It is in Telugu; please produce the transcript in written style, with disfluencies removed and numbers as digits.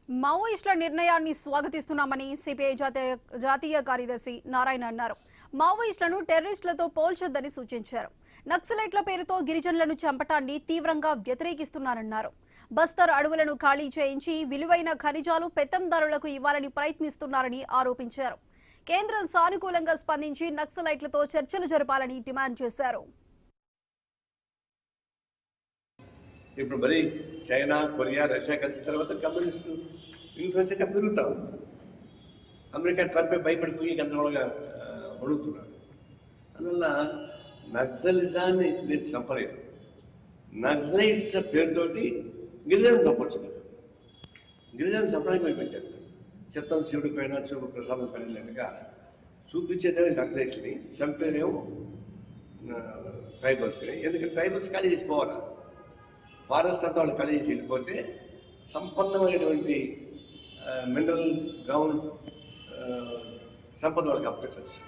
మావోయిస్టుల నిర్ణయాన్ని స్వాగతిస్తున్నామని సిపిఐ జాతీయ కార్యదర్శి నారాయణ అన్నారు. మావోయిస్టులను టెర్రరిస్టులతో పోల్చొద్దని సూచించారు. నక్సలైట్ల పేరుతో గిరిజనులను చంపటాన్ని తీవ్రంగా వ్యతిరేకిస్తున్నారన్నారు. బస్తర్ అడవులను ఖాళీ చేయించి విలువైన ఖనిజాలు పెత్తందారులకు ఇవ్వాలని ప్రయత్నిస్తున్నారని ఆరోపించారు. కేంద్రం సానుకూలంగా స్పందించి నక్సలైట్లతో చర్చలు జరపాలని డిమాండ్ చేశారు. ఇప్పుడు మరి చైనా, కొరియా, రష్యా కలిసిన తర్వాత కమ్యూనిస్టు ఇన్ఫ్లుయెన్స్ ఇంకా పెరుగుతూ ఉంది. అమెరికా ట్రంప్ భయపడిపోయి గందరగోళంగా వణుకుతున్నాడు. అందువల్ల నక్సలిజాన్ని నేను చంపలేదు. నక్సలైట్ల పేరుతోటి గిరిజనం చంపొచ్చు. గిరిజనం చంపడానికి భయపెట్టారు. చిత్తం శివుడి పైన చూపు ప్రసాదం పైనట్టుగా చూపించేదేమో నక్సలైట్ని, చంపేదేమో ట్రైబల్స్ని. ఎందుకంటే ట్రైబల్స్ ఖాళీ చేసిపోవాలి. ఫారెస్ట్ అంతా వాళ్ళు ఖాళీ చేసి వెళ్ళిపోతే సంపన్నమైనటువంటి మినరల్ గ్రౌండ్ సంపద వాళ్ళకి అప్పగించవచ్చు.